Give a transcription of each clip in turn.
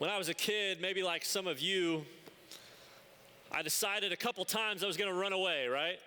When I was a kid, maybe like some of you, I decided a couple times I was going to run away, right?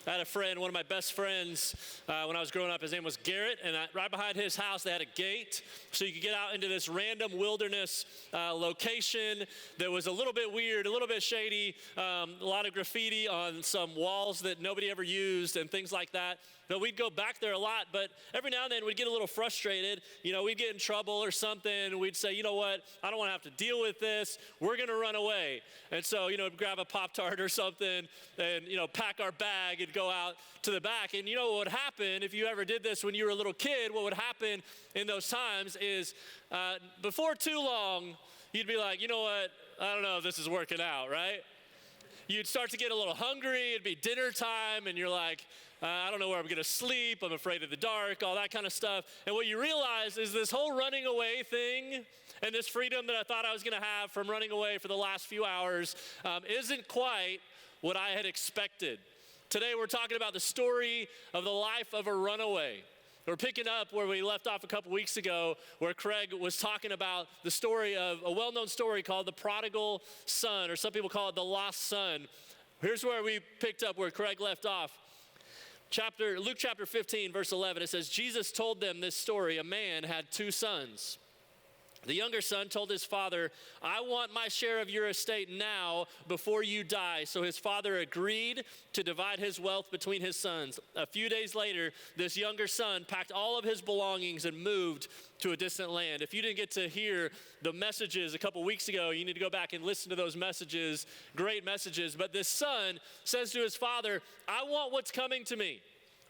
I had a friend, one of my best friends, when I was growing up, his name was Garrett, and right behind his house, they had a gate, so you could get out into this random wilderness location that was a little bit weird, a little bit shady, a lot of graffiti on some walls that nobody ever used and things like that. But we'd go back there a lot, but every now and then we'd get a little frustrated. We'd get in trouble or something. We'd say, you know what, I don't want to have to deal with this. We're going to run away. And so, grab a Pop-Tart or something and, pack our bag and go out to the back. And you know what would happen if you ever did this when you were a little kid? What would happen in those times is before too long, you'd be like, you know what, I don't know if this is working out, right? You'd start to get a little hungry. It'd be dinner time, and you're like, I don't know where I'm going to sleep. I'm afraid of the dark, all that kind of stuff. And what you realize is this whole running away thing and this freedom that I thought I was going to have from running away for the last few hours isn't quite what I had expected. Today, we're talking about the story of the life of a runaway. We're picking up where we left off a couple weeks ago, where Craig was talking about the story of a well-known story called the prodigal son, or some people call it the lost son. Here's where we picked up where Craig left off. Luke chapter 15, verse 11, it says, Jesus told them this story. A man had two sons. The younger son told his father, I want my share of your estate now before you die. So his father agreed to divide his wealth between his sons. A few days later, this younger son packed all of his belongings and moved to a distant land. If you didn't get to hear the messages a couple weeks ago, you need to go back and listen to those messages, great messages. But this son says to his father, I want what's coming to me.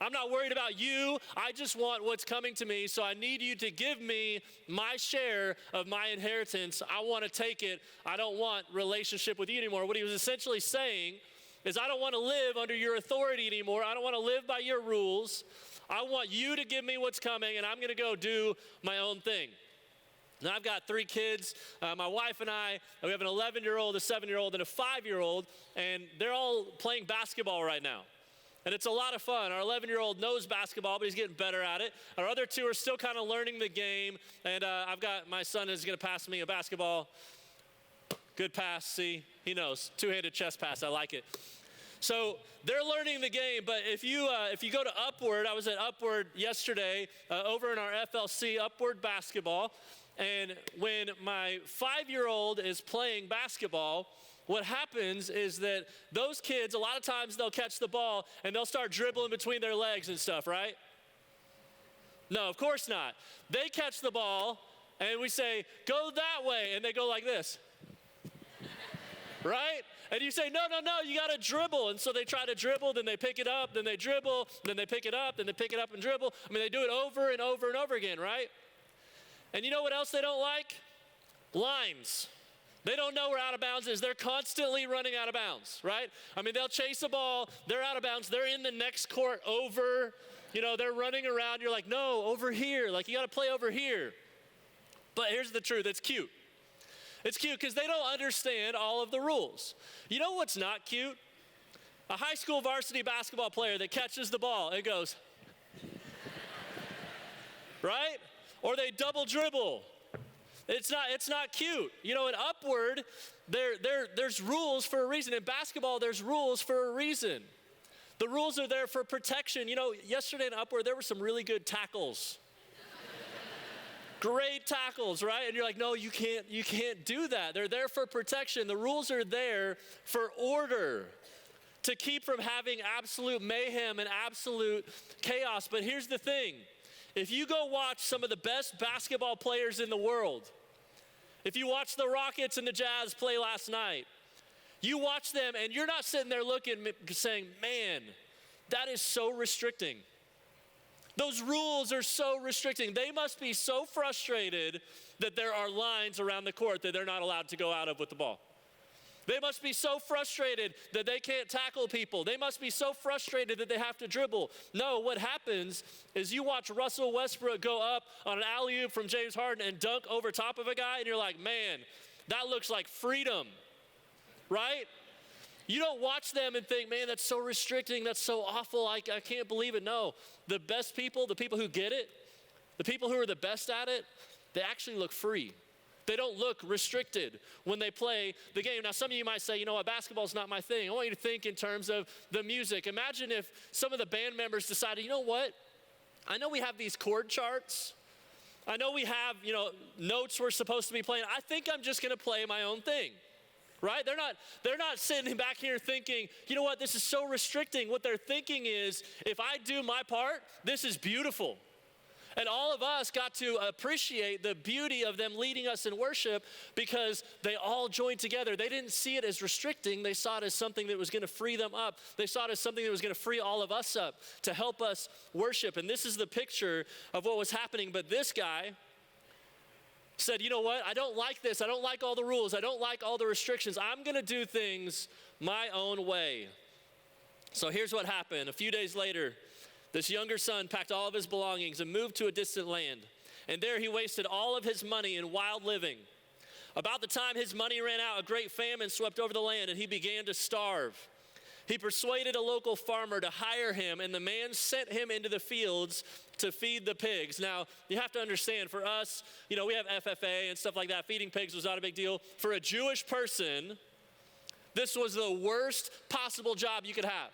I'm not worried about you. I just want what's coming to me. So I need you to give me my share of my inheritance. I want to take it. I don't want relationship with you anymore. What he was essentially saying is, I don't want to live under your authority anymore. I don't want to live by your rules. I want you to give me what's coming, and I'm going to go do my own thing. Now, I've got three kids. My wife and I, we have an 11-year-old, a 7-year-old, and a 5-year-old, and they're all playing basketball right now. And it's a lot of fun. Our 11-year-old knows basketball, but he's getting better at it. Our other two are still kind of learning the game. And I've got my son is going to pass me a basketball. Good pass, see? He knows. Two-handed chest pass, I like it. So they're learning the game, but if you go to Upward, I was at Upward yesterday over in our FLC, Upward basketball. And when my 5-year-old is playing basketball, what happens is that those kids, a lot of times they'll catch the ball and they'll start dribbling between their legs and stuff, right? No, of course not. They catch the ball and we say, go that way, and they go like this. Right? And you say, no, you got to dribble. And so they try to dribble, then they pick it up, then they dribble, then they pick it up, then they pick it up and dribble. I mean, they do it over and over and over again, right? And you know what else they don't like? Lines. They don't know where out of bounds is. They're constantly running out of bounds, right? I mean, they'll chase a ball. They're out of bounds. They're in the next court over. They're running around. You're like, no, over here. Like, you got to play over here. But here's the truth. It's cute. It's cute because they don't understand all of the rules. You know what's not cute? A high school varsity basketball player that catches the ball and goes, right? Or they double dribble. It's not cute. In Upward, there's rules for a reason. In basketball, there's rules for a reason. The rules are there for protection. Yesterday in Upward, there were some really good tackles. Great tackles, right? And you're like, no, you can't do that. They're there for protection. The rules are there for order, to keep from having absolute mayhem and absolute chaos. But here's the thing. If you go watch some of the best basketball players in the world, if you watch the Rockets and the Jazz play last night, you watch them and you're not sitting there looking, saying, man, that is so restricting. Those rules are so restricting. They must be so frustrated that there are lines around the court that they're not allowed to go out of with the ball. They must be so frustrated that they can't tackle people. They must be so frustrated that they have to dribble. No, what happens is you watch Russell Westbrook go up on an alley-oop from James Harden and dunk over top of a guy, and you're like, man, that looks like freedom, right? You don't watch them and think, man, that's so restricting, that's so awful, I can't believe it. No, the best people, the people who get it, the people who are the best at it, they actually look free. They don't look restricted when they play the game. Now, some of you might say, you know what, basketball's not my thing. I want you to think in terms of the music. Imagine if some of the band members decided, you know what, I know we have these chord charts. I know we have, notes we're supposed to be playing. I think I'm just gonna play my own thing, right? They're not sitting back here thinking, you know what, this is so restricting. What they're thinking is, if I do my part, this is beautiful. And all of us got to appreciate the beauty of them leading us in worship because they all joined together. They didn't see it as restricting. They saw it as something that was going to free them up. They saw it as something that was going to free all of us up to help us worship. And this is the picture of what was happening. But this guy said, you know what? I don't like this. I don't like all the rules. I don't like all the restrictions. I'm going to do things my own way. So here's what happened. A few days later, this younger son packed all of his belongings and moved to a distant land. And there he wasted all of his money in wild living. About the time his money ran out, a great famine swept over the land and he began to starve. He persuaded a local farmer to hire him, and the man sent him into the fields to feed the pigs. Now, you have to understand, for us, we have FFA and stuff like that. Feeding pigs was not a big deal. For a Jewish person, this was the worst possible job you could have,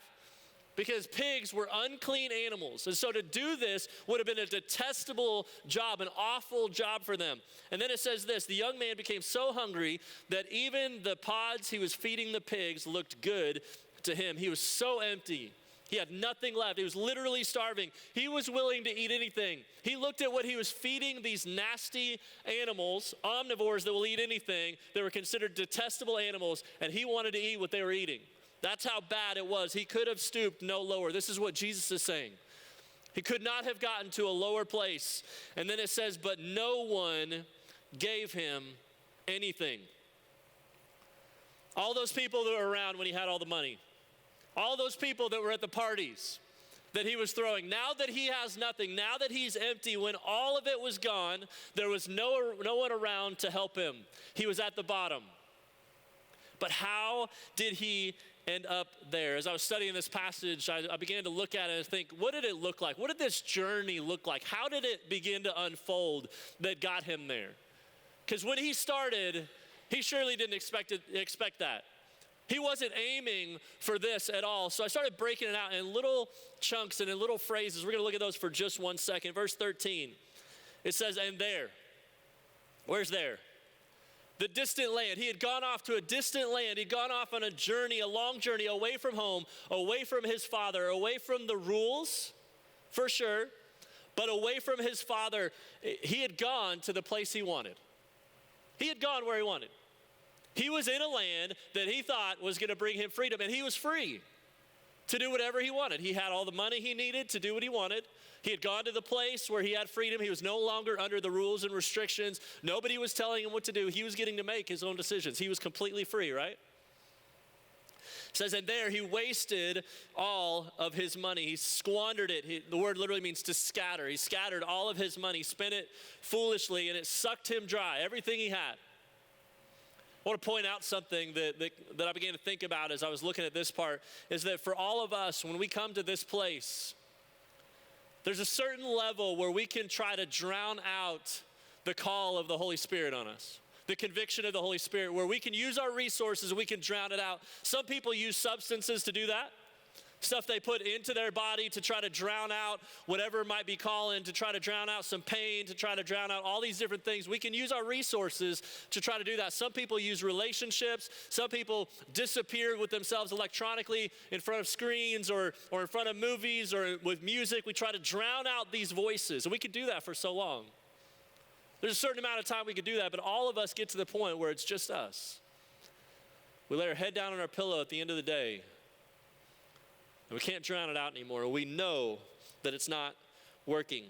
because pigs were unclean animals. And so to do this would have been a detestable job, an awful job for them. And then it says this, the young man became so hungry that even the pods he was feeding the pigs looked good to him. He was so empty. He had nothing left. He was literally starving. He was willing to eat anything. He looked at what he was feeding these nasty animals, omnivores that will eat anything. They were considered detestable animals, and he wanted to eat what they were eating. That's how bad it was. He could have stooped no lower. This is what Jesus is saying. He could not have gotten to a lower place. And then it says, but no one gave him anything. All those people that were around when he had all the money, all those people that were at the parties that he was throwing, now that he has nothing, now that he's empty, when all of it was gone, there was no one around to help him. He was at the bottom. But how did he end up there? As I was studying this passage, I began to look at it and think, what did it look like? What did this journey look like? How did it begin to unfold that got him there? Because when he started, he surely didn't expect that. He wasn't aiming for this at all. So I started breaking it out in little chunks and in little phrases. We're going to look at those for just 1 second. Verse 13, it says, and there. Where's there? The distant land. He had gone off to a distant land. He'd gone off on a journey, a long journey, away from home, away from his father, away from the rules, for sure, but away from his father. He had gone to the place he wanted. He had gone where he wanted. He was in a land that he thought was going to bring him freedom, and he was free to do whatever he wanted. He had all the money he needed to do what he wanted. He had gone to the place where he had freedom. He was no longer under the rules and restrictions. Nobody was telling him what to do. He was getting to make his own decisions. He was completely free, right? It says, and there he wasted all of his money. He squandered it. The word literally means to scatter. He scattered all of his money, spent it foolishly, and it sucked him dry, everything he had. I want to point out something that I began to think about as I was looking at this part, is that for all of us, when we come to this place, there's a certain level where we can try to drown out the call of the Holy Spirit on us, the conviction of the Holy Spirit, where we can use our resources and we can drown it out. Some people use substances to do that, stuff they put into their body to try to drown out whatever might be calling, to try to drown out some pain, to try to drown out all these different things. We can use our resources to try to do that. Some people use relationships. Some people disappear with themselves electronically in front of screens or in front of movies or with music. We try to drown out these voices, and we could do that for so long. There's a certain amount of time we could do that, but all of us get to the point where it's just us. We lay our head down on our pillow at the end of the day, and we can't drown it out anymore. We know that it's not working.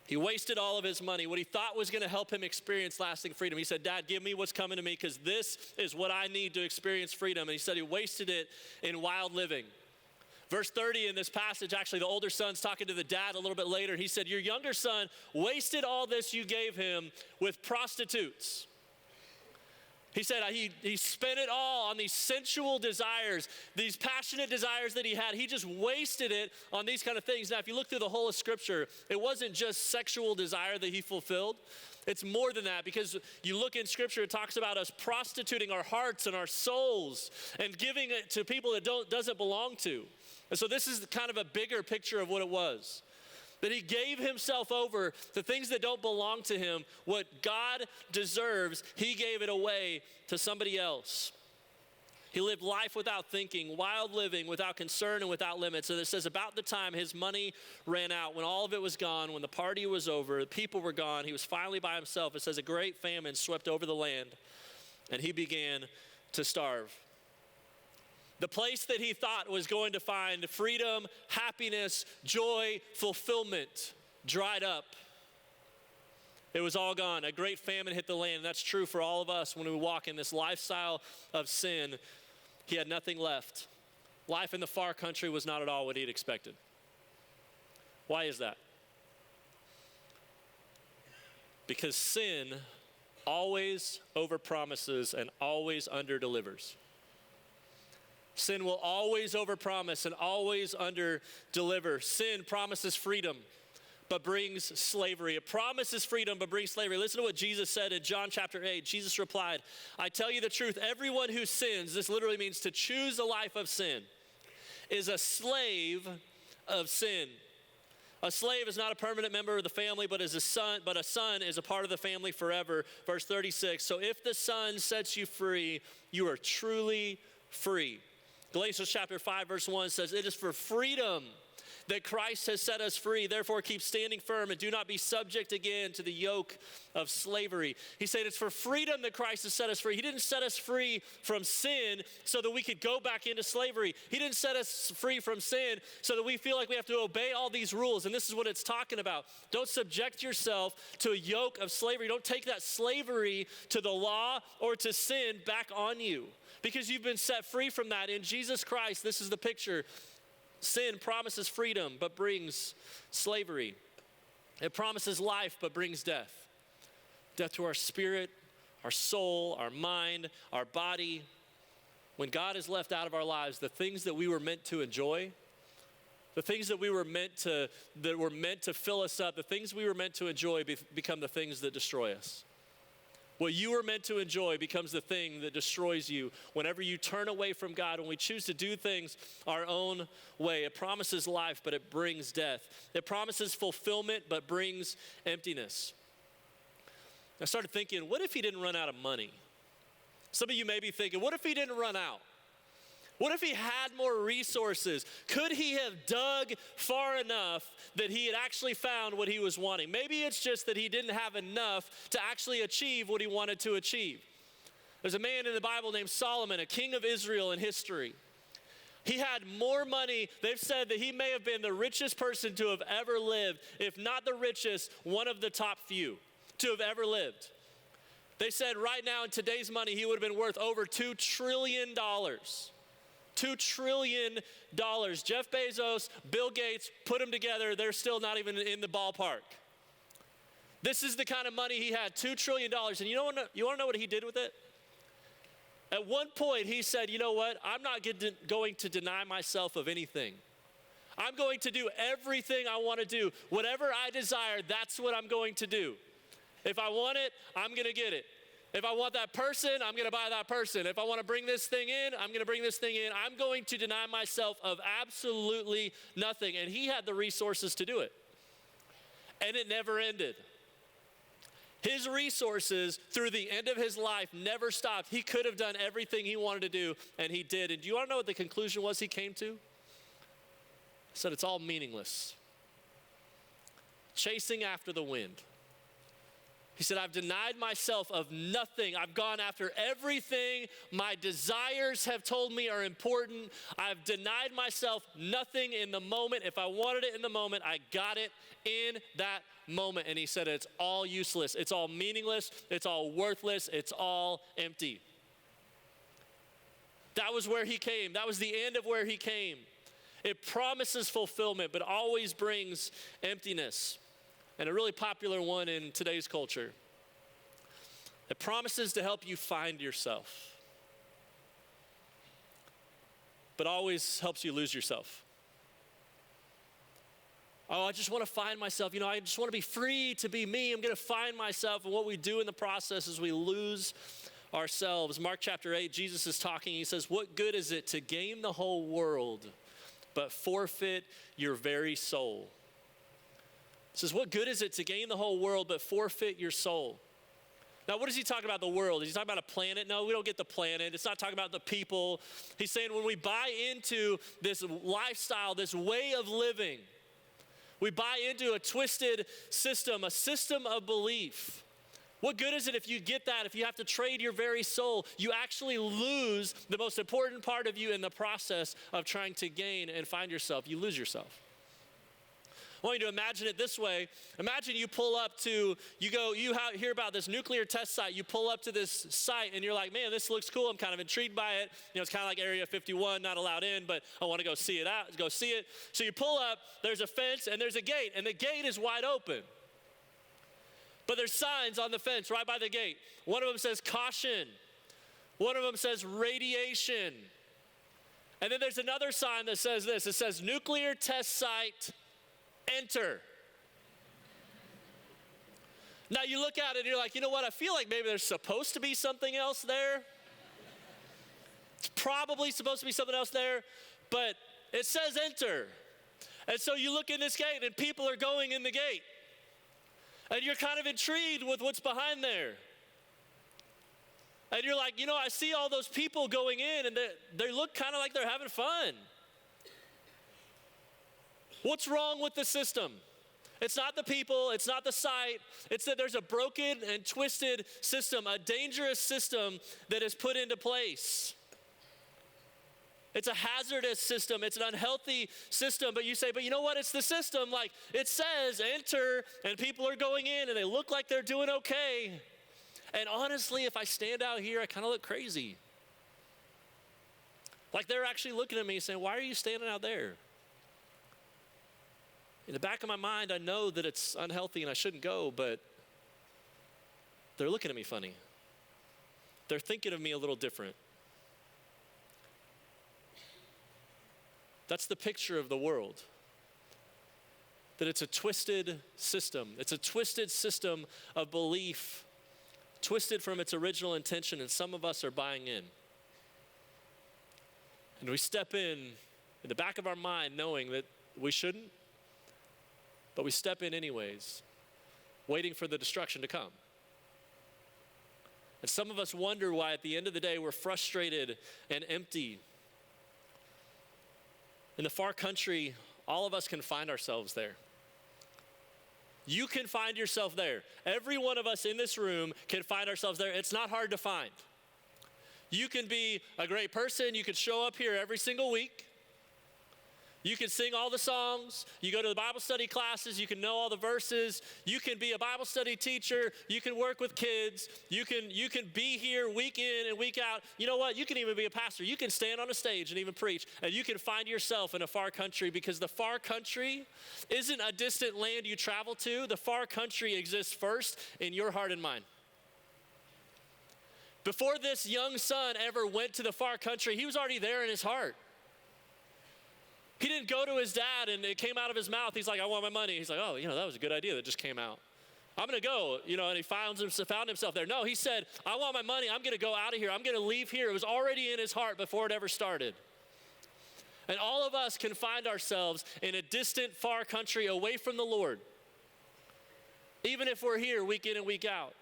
He wasted all of his money, what he thought was going to help him experience lasting freedom. He said, Dad, give me what's coming to me because this is what I need to experience freedom. And he said he wasted it in wild living. Verse 30 in this passage, actually the older son's talking to the dad a little bit later. He said, your younger son wasted all this you gave him with prostitutes. He said he spent it all on these sensual desires, these passionate desires that he had. He just wasted it on these kind of things. Now, if you look through the whole of Scripture, it wasn't just sexual desire that he fulfilled. It's more than that, because you look in Scripture, it talks about us prostituting our hearts and our souls and giving it to people that doesn't belong to. And so this is kind of a bigger picture of what it was. That he gave himself over to things that don't belong to him. What God deserves, he gave it away to somebody else. He lived life without thinking, wild living, without concern and without limits. And it says about the time his money ran out, when all of it was gone, when the party was over, the people were gone, he was finally by himself. It says a great famine swept over the land, and he began to starve. The place that he thought was going to find freedom, happiness, joy, fulfillment dried up. It was all gone. A great famine hit the land. And that's true for all of us when we walk in this lifestyle of sin. He had nothing left. Life in the far country was not at all what he'd expected. Why is that? Because sin always overpromises and always underdelivers. Sin will always overpromise and always underdeliver. Sin promises freedom, but brings slavery. It promises freedom, but brings slavery. Listen to what Jesus said in John chapter 8. Jesus replied, I tell you the truth, everyone who sins, this literally means to choose a life of sin, is a slave of sin. A slave is not a permanent member of the family, but a son is a part of the family forever. Verse 36, so if the Son sets you free, you are truly free. Galatians chapter 5 verse 1 says, it is for freedom that Christ has set us free. Therefore, keep standing firm and do not be subject again to the yoke of slavery. He said it's for freedom that Christ has set us free. He didn't set us free from sin so that we could go back into slavery. He didn't set us free from sin so that we feel like we have to obey all these rules. And this is what it's talking about. Don't subject yourself to a yoke of slavery. Don't take that slavery to the law or to sin back on you, because you've been set free from that in Jesus Christ. This is the picture. Sin promises freedom, but brings slavery. It promises life, but brings death. Death to our spirit, our soul, our mind, our body. When God is left out of our lives, the things that we were meant to enjoy, the things that were meant to fill us up, the things we were meant to enjoy become the things that destroy us. What you were meant to enjoy becomes the thing that destroys you whenever you turn away from God, when we choose to do things our own way. It promises life, but it brings death. It promises fulfillment, but brings emptiness. I started thinking, what if he didn't run out of money? Some of you may be thinking, what if he didn't run out? What if he had more resources? Could he have dug far enough that he had actually found what he was wanting? Maybe it's just that he didn't have enough to actually achieve what he wanted to achieve. There's a man in the Bible named Solomon, a king of Israel in history. He had more money. They've said that he may have been the richest person to have ever lived, if not the richest, one of the top few to have ever lived. They said right now in today's money, he would have been worth over $2 trillion. $2 trillion. Jeff Bezos, Bill Gates, put them together, they're still not even in the ballpark. This is the kind of money he had, $2 trillion. And you want to know what he did with it? At one point, he said, you know what? I'm not going to deny myself of anything. I'm going to do everything I want to do. Whatever I desire, that's what I'm going to do. If I want it, I'm going to get it. If I want that person, I'm going to buy that person. If I want to bring this thing in, I'm going to bring this thing in. I'm going to deny myself of absolutely nothing. And he had the resources to do it. And it never ended. His resources through the end of his life never stopped. He could have done everything he wanted to do, and he did. And do you want to know what the conclusion was he came to? He said it's all meaningless. Chasing after the wind. He said, I've denied myself of nothing. I've gone after everything my desires have told me are important. I've denied myself nothing in the moment. If I wanted it in the moment, I got it in that moment. And he said, it's all useless. It's all meaningless. It's all worthless. It's all empty. That was where he came. That was the end of where he came. It promises fulfillment, but always brings emptiness. And a really popular one in today's culture It promises to help you find yourself, but always helps you lose yourself. Oh, I just want to find myself. I just want to be free to be me. I'm going to find myself. And what we do in the process is we lose ourselves. Mark chapter 8, Jesus is talking. He says, what good is it to gain the whole world but forfeit your very soul? He says, what good is it to gain the whole world but forfeit your soul? Now, what is he talking about the world? Is he talking about a planet? No, we don't get the planet. It's not talking about the people. He's saying when we buy into this lifestyle, this way of living, we buy into a twisted system, a system of belief. What good is it if you get that, if you have to trade your very soul? You actually lose the most important part of you in the process of trying to gain and find yourself. You lose yourself. I want you to imagine it this way. Imagine you pull up to, you hear about this nuclear test site. You pull up to this site and you're like, man, this looks cool. I'm kind of intrigued by it. It's kind of like Area 51, not allowed in, but I want to go see it. So you pull up, there's a fence and there's a gate, and the gate is wide open. But there's signs on the fence right by the gate. One of them says caution. One of them says radiation. And then there's another sign that says this. It says nuclear test site, enter. Now you look at it and you're like, you know what? I feel like maybe there's supposed to be something else there. It's probably supposed to be something else there, but it says enter. And so you look in this gate and people are going in the gate. And you're kind of intrigued with what's behind there. And you're like, I see all those people going in and they look kind of like they're having fun. What's wrong with the system? It's not the people, it's not the site, it's that there's a broken and twisted system, a dangerous system that is put into place. It's a hazardous system, it's an unhealthy system, but you say, but you know what, it's the system, like it says enter and people are going in and they look like they're doing okay. And honestly, if I stand out here, I kind of look crazy. Like they're actually looking at me saying, why are you standing out there? In the back of my mind, I know that it's unhealthy and I shouldn't go, but they're looking at me funny. They're thinking of me a little different. That's the picture of the world. That it's a twisted system. It's a twisted system of belief, twisted from its original intention, and some of us are buying in. And we step in the back of our mind knowing that we shouldn't, but we step in anyways, waiting for the destruction to come. And some of us wonder why at the end of the day we're frustrated and empty. In the far country, all of us can find ourselves there. You can find yourself there. Every one of us in this room can find ourselves there. It's not hard to find. You can be a great person. You can show up here every single week. You can sing all the songs. You go to the Bible study classes. You can know all the verses. You can be a Bible study teacher. You can work with kids. You can be here week in and week out. You know what? You can even be a pastor. You can stand on a stage and even preach. And you can find yourself in a far country, because the far country isn't a distant land you travel to. The far country exists first in your heart and mind. Before this young son ever went to the far country, he was already there in his heart. He didn't go to his dad and it came out of his mouth. He's like, I want my money. He's like, oh, that was a good idea that just came out. I'm going to go, and he found himself there. No, he said, I want my money. I'm going to go out of here. I'm going to leave here. It was already in his heart before it ever started. And all of us can find ourselves in a distant, far country away from the Lord, even if we're here week in and week out,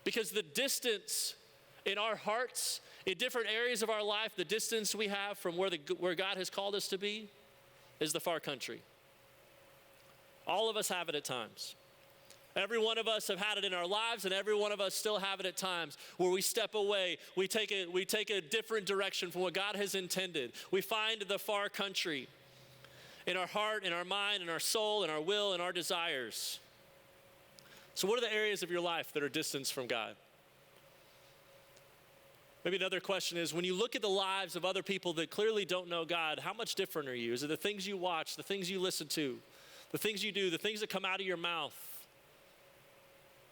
because the distance in our hearts, in different areas of our life, the distance we have from where God has called us to be is the far country. All of us have it at times. Every one of us have had it in our lives, and every one of us still have it at times where we step away. We take a different direction from what God has intended. We find the far country in our heart, in our mind, in our soul, in our will, and our desires. So what are the areas of your life that are distanced from God? Maybe another question is, when you look at the lives of other people that clearly don't know God, how much different are you? Is it the things you watch, the things you listen to, the things you do, the things that come out of your mouth?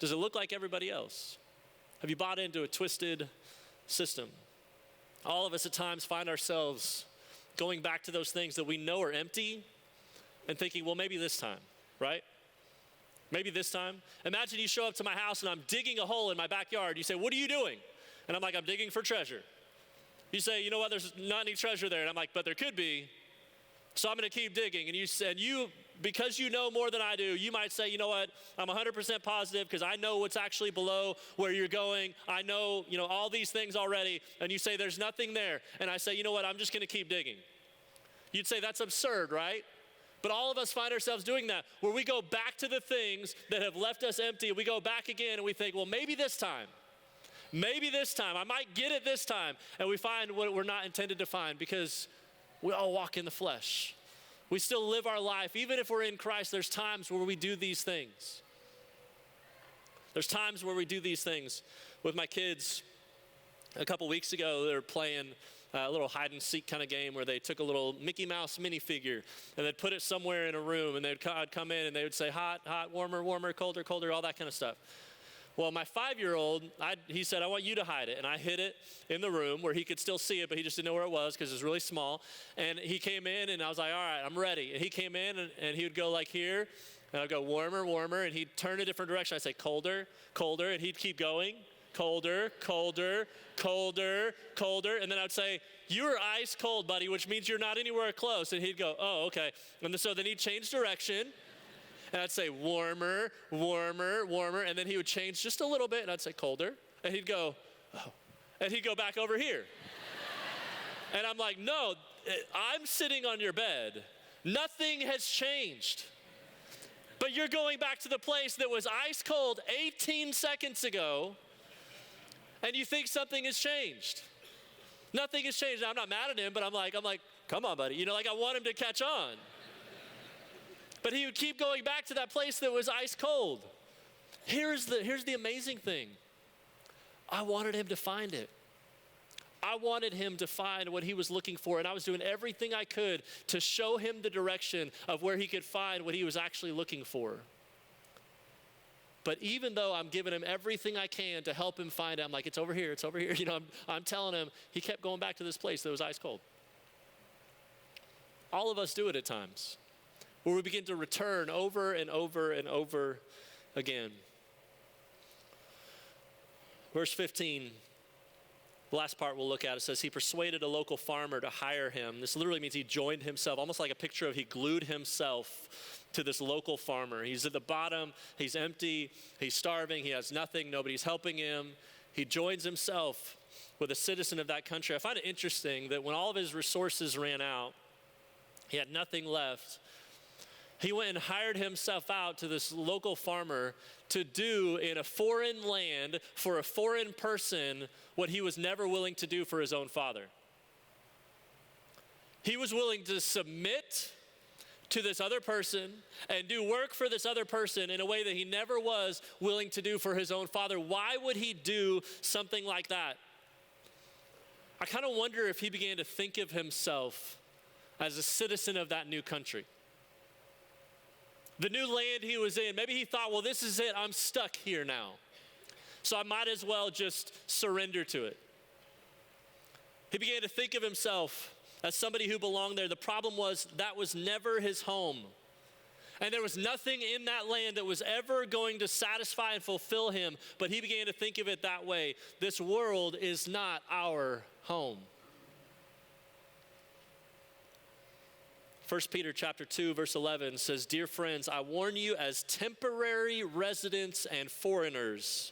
Does it look like everybody else? Have you bought into a twisted system? All of us at times find ourselves going back to those things that we know are empty and thinking, well, maybe this time, right? Maybe this time. Imagine you show up to my house and I'm digging a hole in my backyard. You say, what are you doing? And I'm like, I'm digging for treasure. You say, you know what, there's not any treasure there. And I'm like, but there could be. So I'm going to keep digging. And you said, because you know more than I do, you might say, you know what, I'm 100% positive because I know what's actually below where you're going. I know, all these things already. And you say, there's nothing there. And I say, you know what, I'm just going to keep digging. You'd say, that's absurd, right? But all of us find ourselves doing that, where we go back to the things that have left us empty. We go back again and we think, well, maybe this time, I might get it this time. And we find what we're not intended to find because we all walk in the flesh. We still live our life. Even if we're in Christ, there's times where we do these things. There's times where we do these things. With my kids, a couple weeks ago, they were playing a little hide and seek kind of game where they took a little Mickey Mouse minifigure and they'd put it somewhere in a room, and I'd come in and they would say hot, hot, warmer, warmer, colder, colder, all that kind of stuff. Well, my 5-year-old, he said, I want you to hide it. And I hid it in the room where he could still see it, but he just didn't know where it was because it was really small. And he came in and I was like, all right, I'm ready. And he came in and he would go like here, and I'd go warmer, warmer, and he'd turn a different direction. I'd say colder, colder, and he'd keep going. Colder, colder, colder, colder. And then I'd say, you're ice cold, buddy, which means you're not anywhere close. And he'd go, oh, okay. And so then he'd change direction. And I'd say warmer, warmer, warmer. And then he would change just a little bit. And I'd say colder. And he'd go, oh. And he'd go back over here. And I'm like, no, I'm sitting on your bed. Nothing has changed. But you're going back to the place that was ice cold 18 seconds ago. And you think something has changed. Nothing has changed. Now, I'm not mad at him, but I'm like, come on, buddy. I want him to catch on. But he would keep going back to that place that was ice cold. Here's the amazing thing. I wanted him to find it. I wanted him to find what he was looking for, and I was doing everything I could to show him the direction of where he could find what he was actually looking for. But even though I'm giving him everything I can to help him find it, I'm like, it's over here, it's over here. I'm telling him, he kept going back to this place that was ice cold. All of us do it at times, where we begin to return over and over and over again. Verse 15, the last part we'll look at, it says, he persuaded a local farmer to hire him. This literally means he joined himself, almost like a picture of he glued himself to this local farmer. He's at the bottom, he's empty, he's starving, he has nothing, nobody's helping him. He joins himself with a citizen of that country. I find it interesting that when all of his resources ran out, he had nothing left. He went and hired himself out to this local farmer to do in a foreign land for a foreign person what he was never willing to do for his own father. He was willing to submit to this other person and do work for this other person in a way that he never was willing to do for his own father. Why would he do something like that? I kind of wonder if he began to think of himself as a citizen of that new country. The new land he was in, maybe he thought, well, this is it, I'm stuck here now. So I might as well just surrender to it. He began to think of himself as somebody who belonged there. The problem was that was never his home. And there was nothing in that land that was ever going to satisfy and fulfill him, but he began to think of it that way. This world is not our home. 1 Peter chapter 2, verse 11 says, dear friends, I warn you as temporary residents and foreigners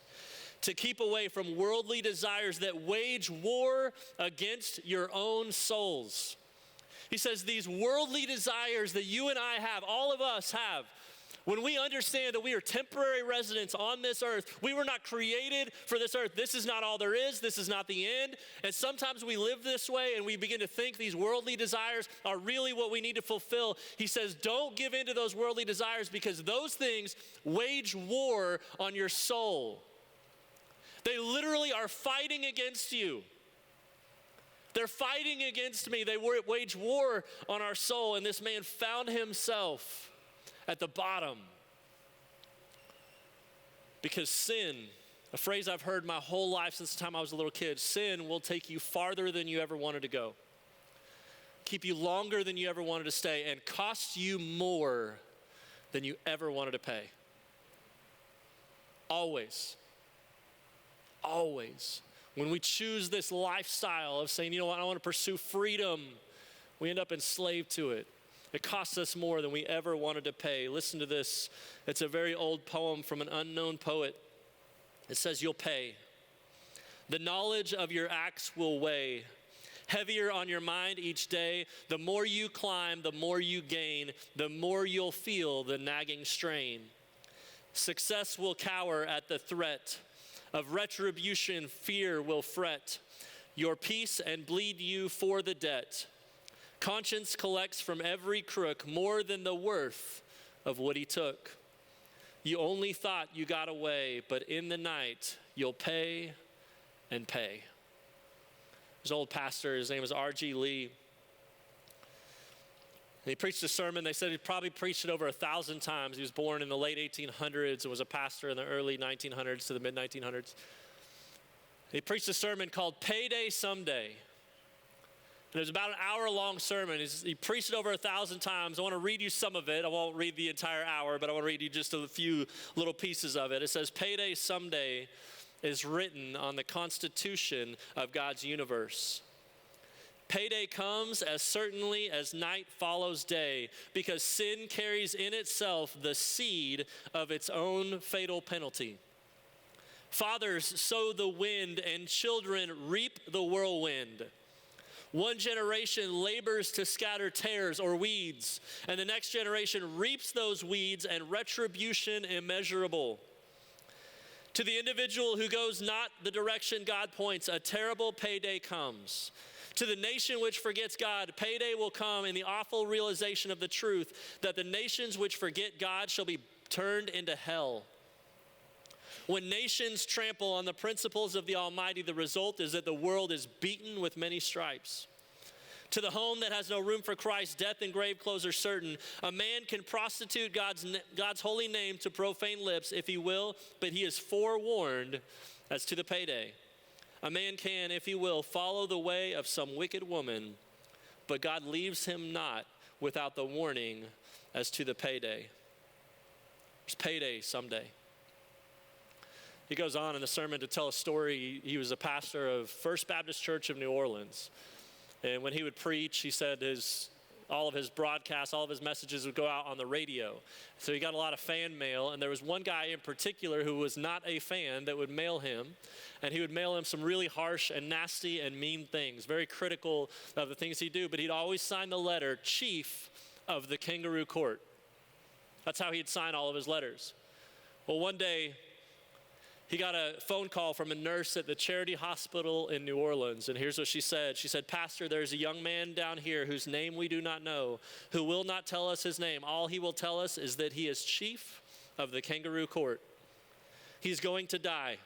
to keep away from worldly desires that wage war against your own souls. He says these worldly desires that you and I have, all of us have, when we understand that we are temporary residents on this earth, we were not created for this earth. This is not all there is. This is not the end. And sometimes we live this way and we begin to think these worldly desires are really what we need to fulfill. He says, don't give in to those worldly desires because those things wage war on your soul. They literally are fighting against you. They're fighting against me. They wage war on our soul. And this man found himself at the bottom because sin A phrase I've heard my whole life since the time I was a little kid. Sin will take you farther than you ever wanted to go, keep you longer than you ever wanted to stay, and cost you more than you ever wanted to pay. Always. Always. When we choose this lifestyle of saying, you know what, I want to pursue freedom, we end up enslaved to it. It costs us more than we ever wanted to pay. Listen to this. It's a very old poem from an unknown poet. It says, you'll pay. The knowledge of your acts will weigh heavier on your mind each day. The more you climb, the more you gain, the more you'll feel the nagging strain. Success will cower at the threat of retribution. Fear will fret your peace and bleed you for the debt. Conscience collects from every crook more than the worth of what he took. You only thought you got away, but in the night you'll pay and pay. There's an old pastor, his name was R.G. Lee. And he preached a sermon. They said he probably preached it over 1,000 times. He was born in the late 1800s and was a pastor in the early 1900s to the mid 1900s. He preached a sermon called Payday Someday. And it was about an hour-long sermon. He preached it over 1,000 times. I want to read you some of it. I won't read the entire hour, but I want to read you just a few little pieces of it. It says, payday someday is written on the constitution of God's universe. Payday comes as certainly as night follows day, because sin carries in itself the seed of its own fatal penalty. Fathers sow the wind, and children reap the whirlwind. One generation labors to scatter tares or weeds, and the next generation reaps those weeds and retribution immeasurable. To the individual who goes not the direction God points, a terrible payday comes. To the nation which forgets God, payday will come in the awful realization of the truth that the nations which forget God shall be turned into hell. When nations trample on the principles of the Almighty, the result is that the world is beaten with many stripes. To the home that has no room for Christ, death and grave clothes are certain. A man can prostitute God's holy name to profane lips if he will, but he is forewarned as to the payday. A man can, if he will, follow the way of some wicked woman, but God leaves him not without the warning as to the payday. There's payday someday. He goes on in the sermon to tell a story. He was a pastor of First Baptist Church of New Orleans. And when he would preach, he said all of his broadcasts, all of his messages would go out on the radio. So he got a lot of fan mail, and there was one guy in particular who was not a fan that would mail him, and he would mail him some really harsh and nasty and mean things, very critical of the things he'd do, but he'd always sign the letter, Chief of the Kangaroo Court. That's how he'd sign all of his letters. Well, one day, he got a phone call from a nurse at the Charity Hospital in New Orleans, and here's what she said. She said, Pastor, there's a young man down here whose name we do not know, who will not tell us his name. All he will tell us is that he is chief of the Kangaroo Court. He's going to die.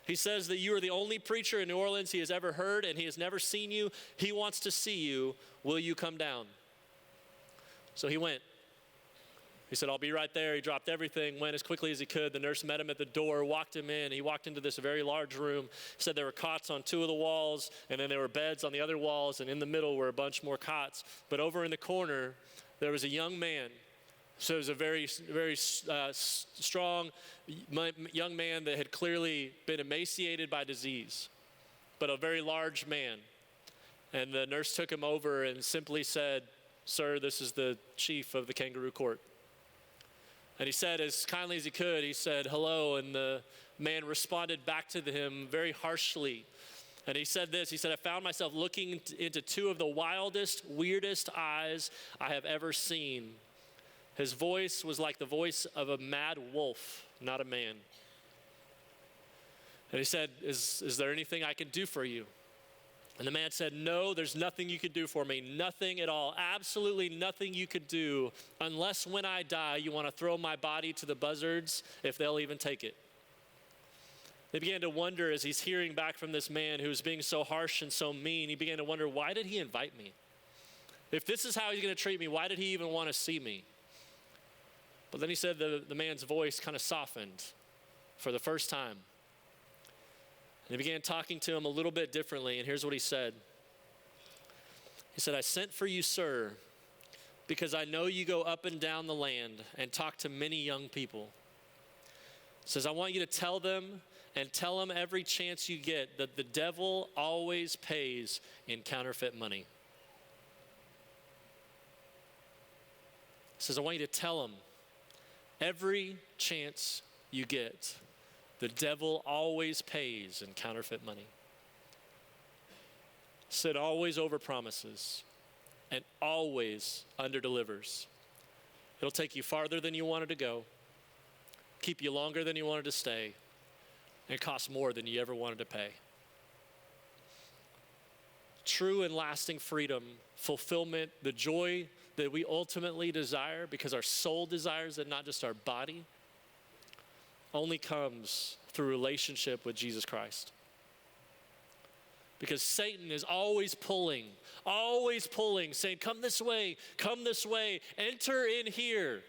He says that you are the only preacher in New Orleans he has ever heard, and he has never seen you. He wants to see you. Will you come down? So he went. He said, I'll be right there. He dropped everything, went as quickly as he could. The nurse met him at the door, walked him in. He walked into this very large room. He said there were cots on 2 of the walls, and then there were beds on the other walls, and in the middle were a bunch more cots. But over in the corner, there was a young man. So it was a very, very strong young man that had clearly been emaciated by disease, but a very large man. And the nurse took him over and simply said, Sir, this is the chief of the Kangaroo Court. And he said, as kindly as he could, he said, hello, and the man responded back to him very harshly. And he said this, he said, I found myself looking into 2 of the wildest, weirdest eyes I have ever seen. His voice was like the voice of a mad wolf, not a man. And he said, is there anything I can do for you? And the man said, no, there's nothing you could do for me, nothing at all, absolutely nothing you could do, unless when I die, you want to throw my body to the buzzards, if they'll even take it. They began to wonder as he's hearing back from this man who was being so harsh and so mean, he began to wonder, why did he invite me? If this is how he's going to treat me, why did he even want to see me? But then he said the man's voice kind of softened for the first time. And he began talking to him a little bit differently, and here's what he said. He said, I sent for you, sir, because I know you go up and down the land and talk to many young people. He says, I want you to tell them and tell them every chance you get that the devil always pays in counterfeit money. He says, I want you to tell them every chance you get, the devil always pays in counterfeit money. He said, always overpromises and always underdelivers. It'll take you farther than you wanted to go, keep you longer than you wanted to stay, and cost more than you ever wanted to pay. True and lasting freedom, fulfillment, the joy that we ultimately desire because our soul desires it, not just our body, only comes through relationship with Jesus Christ. Because Satan is always pulling, saying, come this way, enter in here.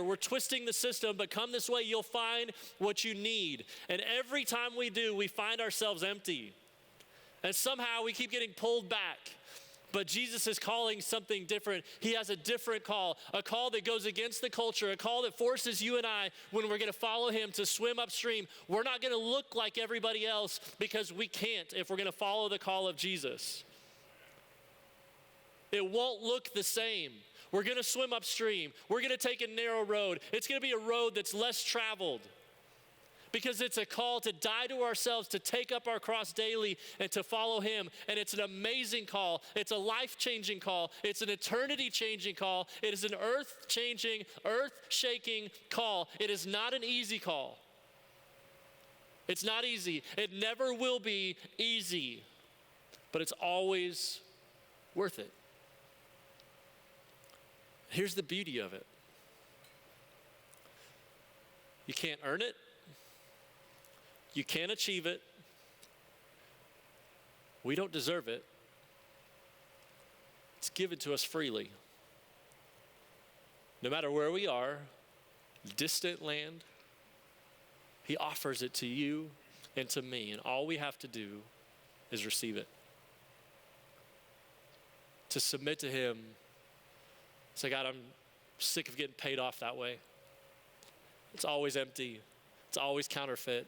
We're twisting the system, but come this way, you'll find what you need. And every time we do, we find ourselves empty. And somehow we keep getting pulled back. But Jesus is calling something different. He has a different call, a call that goes against the culture, a call that forces you and I, when we're going to follow him, to swim upstream. We're not going to look like everybody else because we can't if we're going to follow the call of Jesus. It won't look the same. We're going to swim upstream. We're going to take a narrow road. It's going to be a road that's less traveled. Because it's a call to die to ourselves, to take up our cross daily and to follow him. And it's an amazing call. It's a life-changing call. It's an eternity-changing call. It is an earth-changing, earth-shaking call. It is not an easy call. It's not easy. It never will be easy. But it's always worth it. Here's the beauty of it. You can't earn it. You can't achieve it. We don't deserve it. It's given to us freely. No matter where we are, distant land, he offers it to you and to me. And all we have to do is receive it. To submit to him. Say, God, I'm sick of getting paid off that way. It's always empty. It's always counterfeit.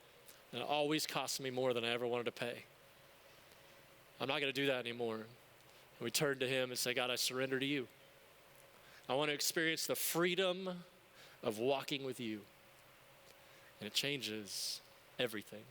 And it always costs me more than I ever wanted to pay. I'm not going to do that anymore. And we turn to him and say, God, I surrender to you. I want to experience the freedom of walking with you. And it changes everything.